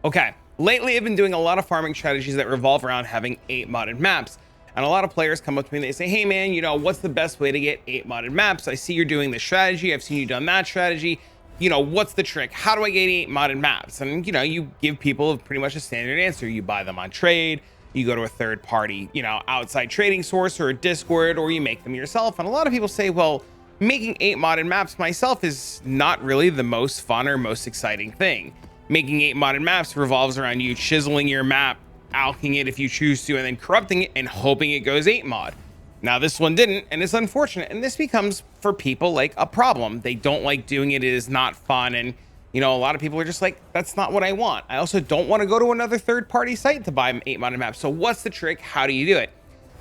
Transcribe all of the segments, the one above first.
Okay, lately I've been doing a lot of farming strategies that revolve around having 8 modded maps. And a lot of players come up to me and they say, hey man, what's the best way to get 8 modded maps? I see you're doing this strategy. I've seen you done that strategy. What's the trick? How do I get 8 modded maps? And, you give people pretty much a standard answer. You buy them on trade, you go to a third party, outside trading source or a Discord, or you make them yourself. And a lot of people say, well, making 8 modded maps myself is not really the most fun or most exciting thing. Making 8 modded maps revolves around you chiseling your map, alking it if you choose to, and then corrupting it and hoping it goes 8 mod. Now this one didn't, and it's unfortunate, and this becomes for people like a problem. They don't like doing it. It is not fun, and a lot of people are just like, that's not what I want. I also don't want to go to another third-party site to buy 8 modded maps. So what's the trick? How do you do it?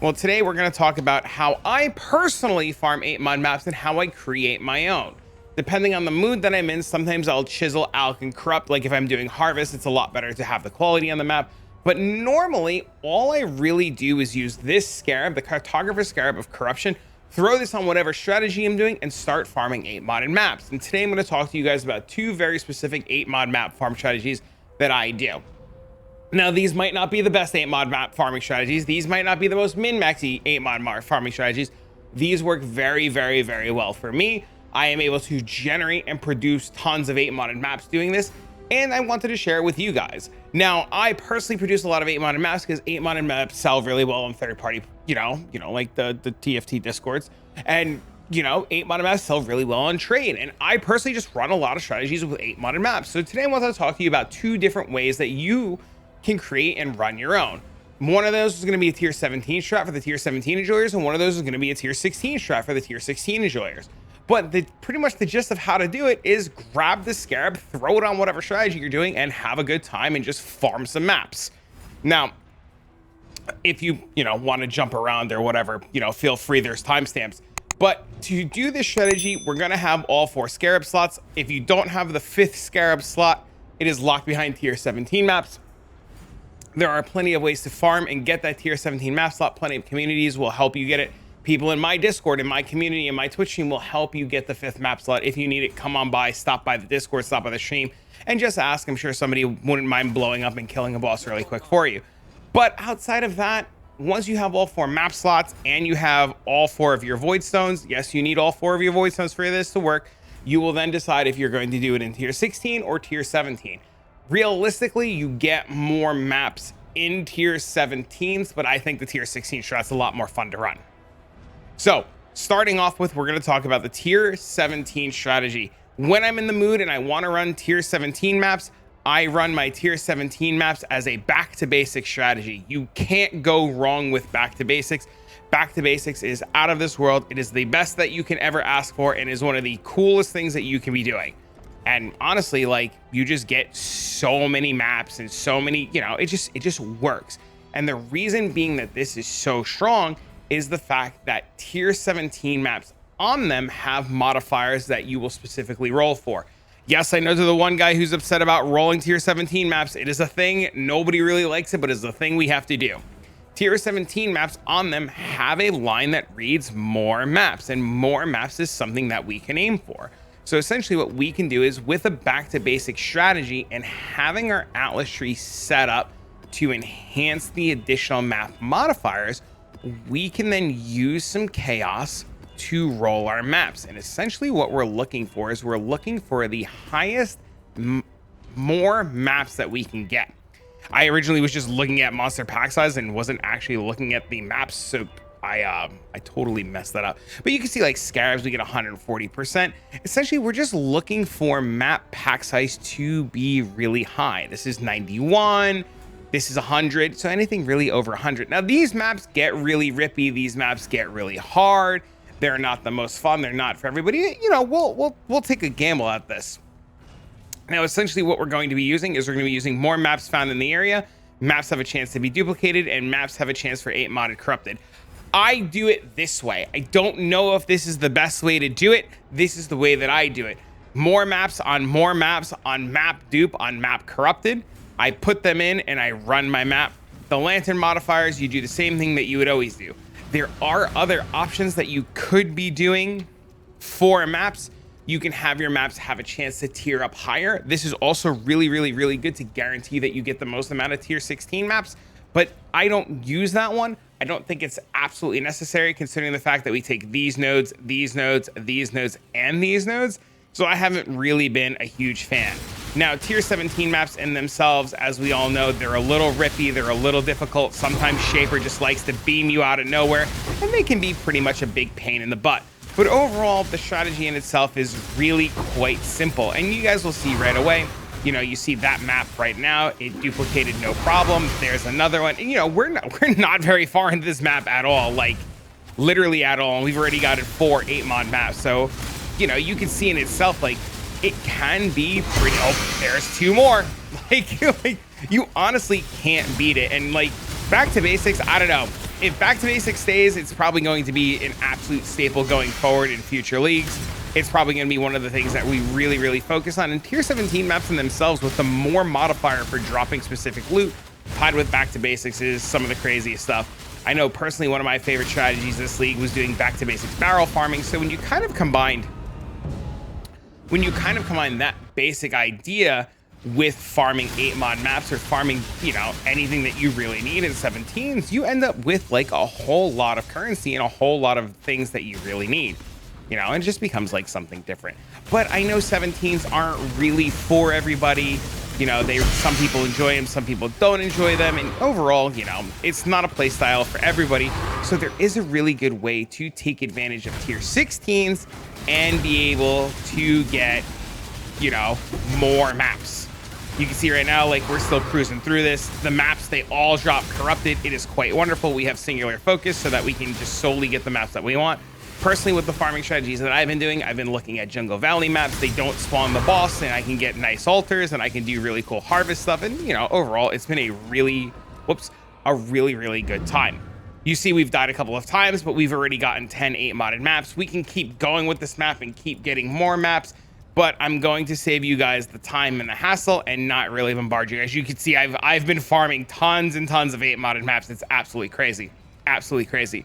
Well, today we're going to talk about how I personally farm 8 mod maps and how I create my own. Depending on the mood that I'm in, sometimes I'll chisel, alk, and corrupt. Like if I'm doing harvest, it's a lot better to have the quality on the map. But normally, all I really do is use this scarab, the cartographer scarab of corruption, throw this on whatever strategy I'm doing, and start farming 8 modded maps. And today I'm going to talk to you guys about 2 very specific 8 mod map farm strategies that I do. Now, these might not be the best 8 mod map farming strategies. These might not be the most min-maxy 8 mod farming strategies. These work very, very, very well for me. I am able to generate and produce tons of 8 modded maps doing this, and I wanted to share it with you guys. Now, I personally produce a lot of 8 modded maps because 8 modded maps sell really well on third party, like the TFT discords, and 8 modded maps sell really well on trade. And I personally just run a lot of strategies with 8 modded maps. So today I want to talk to you about 2 different ways that you can create and run your own. One of those is going to be a tier 17 strat for the tier 17 enjoyers, and one of those is going to be a tier 16 strat for the tier 16 enjoyers. But pretty much the gist of how to do it is grab the scarab, throw it on whatever strategy you're doing, and have a good time and just farm some maps. Now, if you want to jump around or whatever, feel free, there's timestamps. But to do this strategy, we're going to have all 4 scarab slots. If you don't have the 5th scarab slot, it is locked behind tier 17 maps. There are plenty of ways to farm and get that tier 17 map slot. Plenty of communities will help you get it. People in my Discord, in my community, in my Twitch stream will help you get the 5th map slot. If you need it, come on by, stop by the Discord, stop by the stream, and just ask. I'm sure somebody wouldn't mind blowing up and killing a boss really quick for you. But outside of that, once you have all 4 map slots and you have all 4 of your void stones, yes, you need all 4 of your void stones for this to work, you will then decide if you're going to do it in tier 16 or tier 17. Realistically, you get more maps in tier 17s, but I think the tier 16 strat's a lot more fun to run. So starting off with, we're going to talk about the tier 17 strategy. When I'm in the mood and I want to run tier 17 maps, I run my tier 17 maps as a back to basics strategy. You can't go wrong with back to basics. Back to basics is out of this world. It is the best that you can ever ask for and is one of the coolest things that you can be doing. And honestly, like, you just get so many maps and so many, it just works. And the reason being that this is so strong is the fact that tier 17 maps on them have modifiers that you will specifically roll for. Yes, I know to the one guy who's upset about rolling tier 17 maps. It is a thing. Nobody really likes it, but it's a thing we have to do. Tier 17 maps on them have a line that reads more maps, and more maps is something that we can aim for. So essentially what we can do is, with a back to basic strategy and having our Atlas tree set up to enhance the additional map modifiers, we can then use some chaos to roll our maps. And essentially what we're looking for is we're looking for the highest more maps that we can get. I originally was just looking at monster pack size and wasn't actually looking at the maps, so I totally messed that up. But you can see, like, Scarabs, we get 140%. Essentially, we're just looking for map pack size to be really high. This is 91. This is 100, so anything really over 100. Now, these maps get really rippy. These maps get really hard. They're not the most fun. They're not for everybody. We'll take a gamble at this. Now, essentially what we're going to be using is we're going to be using more maps found in the area. Maps have a chance to be duplicated, and maps have a chance for 8 modded corrupted. I do it this way. I don't know if this is the best way to do it. This is the way that I do it. More maps on map dupe, on map corrupted. I put them in and I run my map. The lantern modifiers, you do the same thing that you would always do. There are other options that you could be doing for maps. you can have your maps have a chance to tier up higher. This is also really, really, really good to guarantee that you get the most amount of tier 16 maps, but I don't use that one. I don't think it's absolutely necessary considering the fact that we take these nodes, these nodes, these nodes, and these nodes. So I haven't really been a huge fan. Now, tier 17 maps in themselves, as we all know, they're a little rippy, they're a little difficult. Sometimes Shaper just likes to beam you out of nowhere, and they can be pretty much a big pain in the butt. But overall, the strategy in itself is really quite simple. And you guys will see right away, you know, you see that map right now, it duplicated no problem. There's another one. And, you know, we're not very far into this map at all, like literally at all. And we've already got it 4 8-mod maps. So, you know, you can see in itself, like, it can be pretty, oh, there's 2 more. Like, you honestly can't beat it. And like, back to basics, I don't know. If back to basics stays, it's probably going to be an absolute staple going forward in future leagues. It's probably going to be one of the things that we really, really focus on. And tier 17 maps in themselves, with the more modifier for dropping specific loot, tied with back to basics, is some of the craziest stuff. I know personally one of my favorite strategies this league was doing back to basics barrel farming. So when you kind of combine that basic idea with farming 8-mod maps or farming, you know, anything that you really need in 17s, you end up with like a whole lot of currency and a whole lot of things that you really need, you know, and it just becomes like something different. But I know 17s aren't really for everybody. You know, some people enjoy them, some people don't enjoy them, and overall, you know, it's not a play style for everybody. So there is a really good way to take advantage of tier 16s and be able to get, you know, more maps. You can see right now, like, we're still cruising through this. The maps, they all drop corrupted. It is quite wonderful. We have singular focus so that we can just solely get the maps that we want. Personally, with the farming strategies that I've been doing, I've been looking at Jungle Valley maps. They don't spawn the boss, and I can get nice altars, and I can do really cool harvest stuff. And, you know, overall, it's been a really, really good time. You see, we've died a couple of times, but we've already gotten 10 8-modded maps. We can keep going with this map and keep getting more maps, but I'm going to save you guys the time and the hassle and not really bombard you. As you can see, I've been farming tons and tons of 8-modded maps. It's absolutely crazy. Absolutely crazy.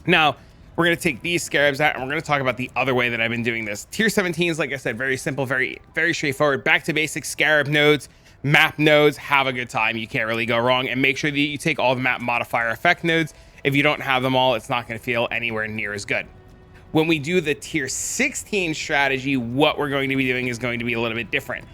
Now, we're going to take these Scarabs out, and we're going to talk about the other way that I've been doing this. Tier 17s, like I said, very simple, very straightforward. Back to basics, Scarab nodes, map nodes, have a good time. You can't really go wrong. And make sure that you take all the map modifier effect nodes. If you don't have them all, it's not going to feel anywhere near as good. When we do the tier 16 strategy, what we're going to be doing is going to be a little bit different.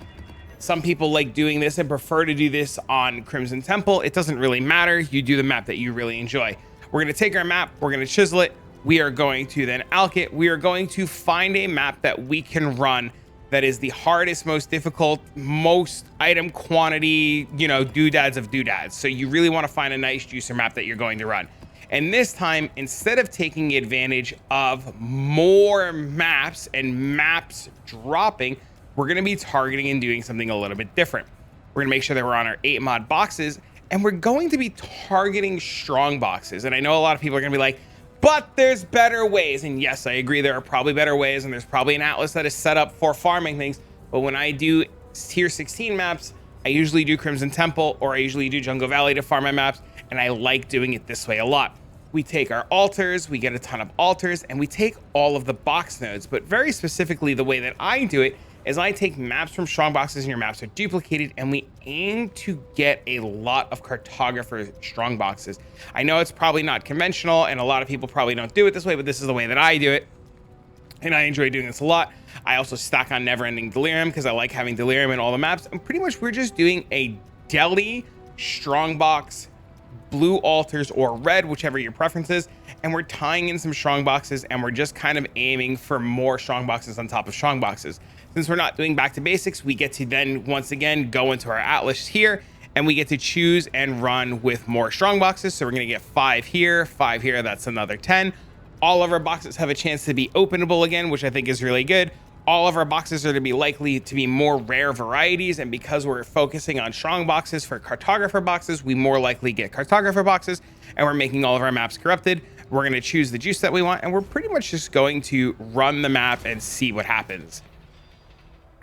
Some people like doing this and prefer to do this on Crimson Temple. It doesn't really matter. You do the map that you really enjoy. We're going to take our map, we're going to chisel it. We are going to then alch it. We are going to find a map that we can run that is the hardest, most difficult, most item quantity, you know, doodads of doodads. So you really want to find a nice juicer map that you're going to run. And this time, instead of taking advantage of more maps and maps dropping, we're going to be targeting and doing something a little bit different. We're going to make sure that we're on our 8-mod boxes, and we're going to be targeting strong boxes. And I know a lot of people are going to be like, but there's better ways. And yes, I agree, there are probably better ways, and there's probably an atlas that is set up for farming things. But when I do tier 16 maps, I usually do Crimson Temple, or I usually do Jungle Valley to farm my maps, and I like doing it this way a lot. We take our altars, we get a ton of altars, and we take all of the box nodes. But very specifically, the way that I do it is I take maps from strong boxes, and your maps are duplicated, and we aim to get a lot of cartographer strong boxes. I know it's probably not conventional, and a lot of people probably don't do it this way, but this is the way that I do it, and I enjoy doing this a lot. I also stack on Never-Ending Delirium because I like having Delirium in all the maps, and pretty much we're just doing a deli strong box, blue altars, or red, whichever your preference is, and we're tying in some strong boxes, and we're just kind of aiming for more strong boxes on top of strong boxes. Since we're not doing back to basics, we get to then once again go into our atlas here, and we get to choose and run with more strong boxes. So we're going to get 5 here, 5 here, that's another 10. All of our boxes have a chance to be openable again, which I think is really good. All of our boxes are to be likely to be more rare varieties, and because we're focusing on strong boxes for cartographer boxes, we more likely get cartographer boxes, and we're making all of our maps corrupted. We're going to choose the juice that we want, and we're pretty much just going to run the map and see what happens.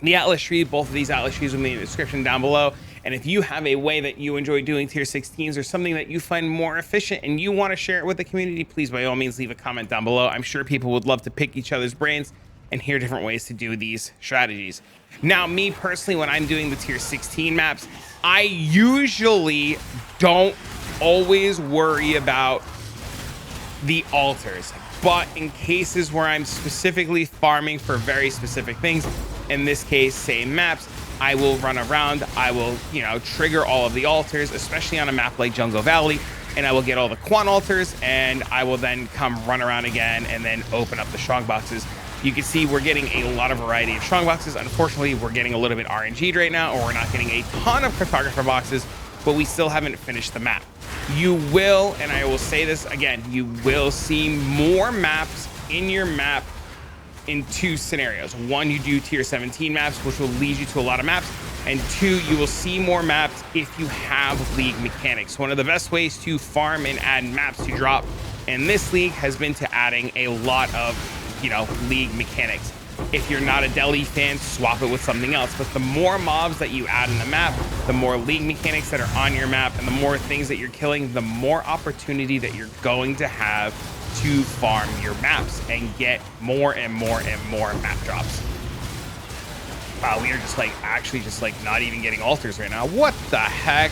The atlas tree, both of these atlas trees will be in the description down below. And if you have a way that you enjoy doing tier 16s or something that you find more efficient and you want to share it with the community, please by all means leave a comment down below. I'm sure people would love to pick each other's brains and here are different ways to do these strategies. Now, me personally, when I'm doing the tier 16 maps, I usually don't always worry about the altars, but in cases where I'm specifically farming for very specific things, in this case, same maps, I will run around, I will, you know, trigger all of the altars, especially on a map like Jungle Valley, and I will get all the quant altars, and I will then come run around again and then open up the strong boxes. You can see we're getting a lot of variety of strong boxes. Unfortunately, we're getting a little bit RNG'd right now, or we're not getting a ton of cartographer boxes, but we still haven't finished the map. You will, and I will say this again, you will see more maps in your map in two scenarios. One, you do tier 17 maps, which will lead you to a lot of maps. And two, you will see more maps if you have league mechanics. One of the best ways to farm and add maps to drop in this league has been to adding a lot of, you know, league mechanics. If you're not a Delhi fan, swap it with something else. But the more mobs that you add in the map, the more league mechanics that are on your map, and the more things that you're killing, the more opportunity that you're going to have to farm your maps and get more and more and more map drops. Wow, we are just like actually just like not even getting altars right now. What the heck?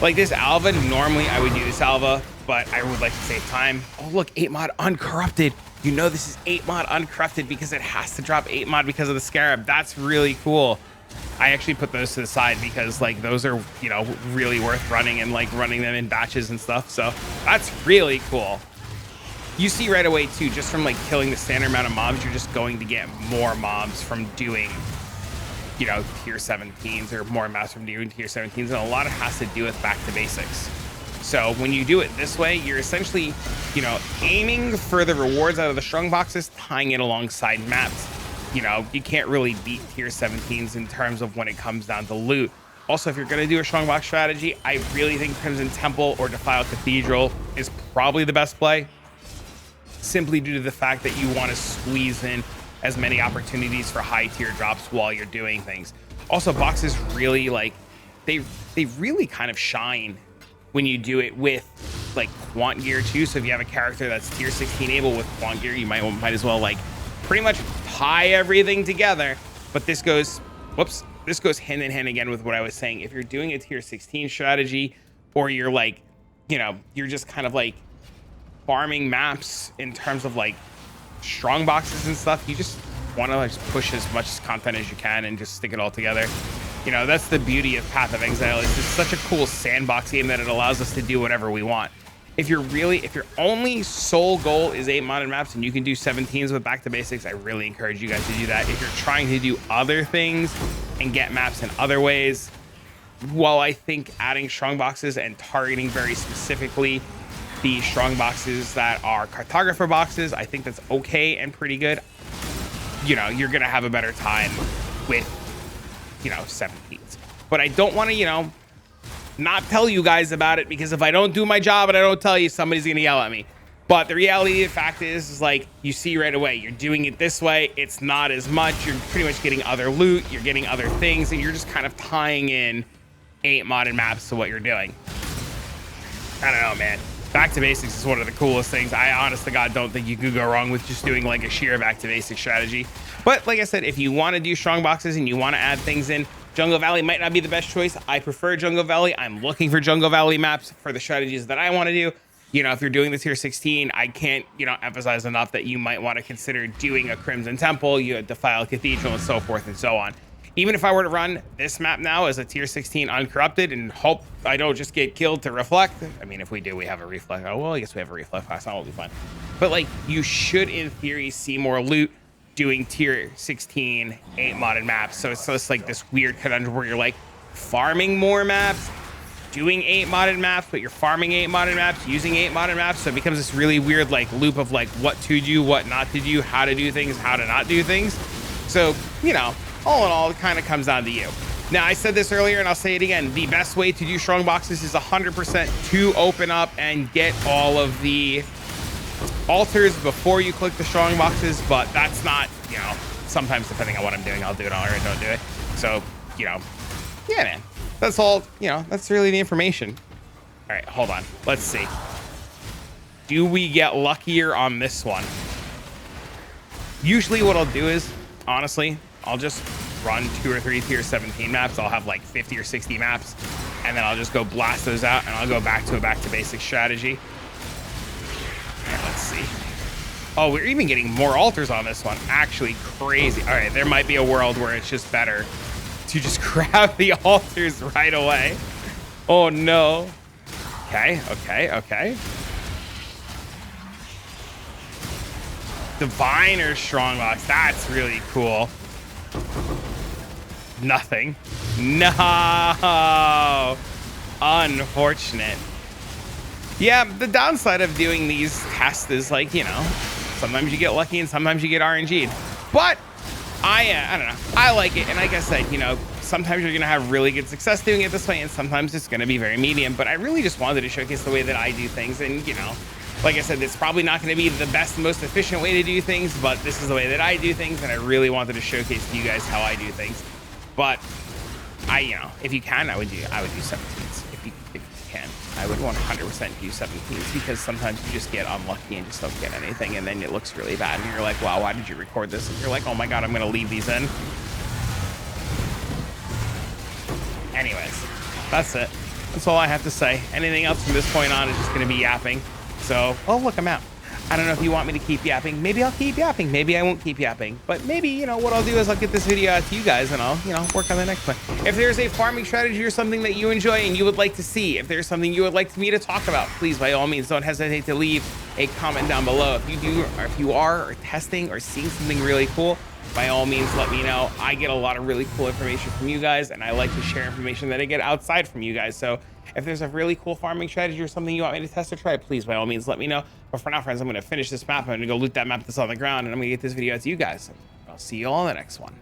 Like this Alva, normally I would do this Alva, but I would like to save time. Oh look, 8 mod uncorrupted. You know this is 8 mod uncorrupted because it has to drop 8 mod because of the Scarab. That's really cool. I actually put those to the side because like those are, you know, really worth running and like running them in batches and stuff. So that's really cool. You see right away too, just from like killing the standard amount of mobs, you're just going to get more mobs from doing, you know, tier 17s, or more maps from doing tier 17s, and a lot of it has to do with back to basics. So when you do it this way, you're essentially, you know, aiming for the rewards out of the strong boxes, tying it alongside maps. You know, you can't really beat tier 17s in terms of when it comes down to loot. Also, if you're going to do a strong box strategy, I really think Crimson Temple or Defiled Cathedral is probably the best play, simply due to the fact that you want to squeeze in as many opportunities for high tier drops while you're doing things. Also, boxes really like, they really kind of shine when you do it with like quant gear too. So if you have a character that's tier 16 able with quant gear, you might as well like pretty much tie everything together. But this goes, whoops, this goes hand in hand again with what I was saying. If you're doing a tier 16 strategy, or you're like, you know, you're just kind of like farming maps in terms of like strong boxes and stuff, you just want to like push as much content as you can and just stick it all together. You know, that's the beauty of Path of Exile. It's just such a cool sandbox game that it allows us to do whatever we want. If your only sole goal is 8 modded maps and you can do 17s with back to basics, I really encourage you guys to do that. If you're trying to do other things and get maps in other ways, while I think adding strong boxes and targeting very specifically the strong boxes that are cartographer boxes, I think that's okay and pretty good. You know, you're gonna have a better time with, you know, 17s. But I don't want to, you know, not tell you guys about it, because if I don't do my job and I don't tell you, somebody's gonna yell at me. But the reality of the fact is like, you see right away, you're doing it this way, it's not as much, you're pretty much getting other loot, you're getting other things, and you're just kind of tying in 8 modded maps to what you're doing. I don't know, man. Back to basics is one of the coolest things. I honest to God don't think you could go wrong with just doing like a sheer back to basics strategy. But like I said, if you want to do strong boxes and you want to add things in, Jungle Valley might not be the best choice. I prefer Jungle Valley. I'm looking for Jungle Valley maps for the strategies that I want to do. You know, if you're doing the tier 16, I can't, you know, emphasize enough that you might want to consider doing a Crimson Temple, you Defiled Cathedral, and so forth and so on. Even if I were to run this map now as a tier 16 uncorrupted and hope I don't just get killed to reflect. I mean, if we do, we have a reflect. Oh, well, I guess we have a reflect class. That will be fun. But like, you should, in theory, see more loot doing tier 16 8 modded maps. So it's just like this weird conundrum where you're like farming more maps, doing 8 modded maps, but you're farming 8 modded maps, using 8 modded maps. So it becomes this really weird like loop of like what to do, what not to do, how to do things, how to not do things. So, you know, all in all, it kind of comes down to you. Now, I said this earlier and I'll say it again. The best way to do strong boxes is 100% to open up and get all of the altars before you click the strong boxes, but that's not, you know, sometimes depending on what I'm doing, I'll do it all or I don't do it. So, you know, yeah, man, that's all, you know, that's really the information. All right, hold on. Let's see. Do we get luckier on this one? Usually what I'll do is, honestly, I'll just run 2 or 3 tier 17 maps. I'll have like 50 or 60 maps, and then I'll just go blast those out, and I'll go back to a back to basic strategy. All right, let's see. Oh, we're even getting more altars on this one. Actually, crazy. All right, there might be a world where it's just better to just grab the altars right away. Oh no. Okay, okay, okay. Divine or Strongbox, that's really cool. Nothing. No. Unfortunate. Yeah, the downside of doing these tests is, like, you know, sometimes you get lucky and sometimes you get RNG'd. But I don't know. I like it. And like I said, you know, sometimes you're going to have really good success doing it this way, and sometimes it's going to be very medium. But I really just wanted to showcase the way that I do things. And, you know, like I said, it's probably not going to be the best, most efficient way to do things, but this is the way that I do things. And I really wanted to showcase to you guys how I do things. But you know, if you can, I would do 17s. If you can, I would 100% do 17s, because sometimes you just get unlucky and just don't get anything, and then it looks really bad, and you're like, wow, why did you record this? And you're like, oh my god, I'm gonna leave these in. Anyways, that's it. That's all I have to say. Anything else from this point on is just gonna be yapping. So, oh look, I'm out. I don't know if you want me to keep yapping. Maybe I'll keep yapping. Maybe I won't keep yapping. But maybe, you know, what I'll do is I'll get this video out to you guys, and I'll, you know, work on the next one. If there's a farming strategy or something that you enjoy and you would like to see, if there's something you would like me to talk about, please, by all means, don't hesitate to leave a comment down below. If you do, or if you are testing or seeing something really cool, by all means, let me know. I get a lot of really cool information from you guys, and I like to share information that I get outside from you guys. So if there's a really cool farming strategy or something you want me to test or try, please, by all means, let me know. But for now, friends, I'm going to finish this map. I'm going to go loot that map that's on the ground, and I'm going to get this video out to you guys. I'll see you all in the next one.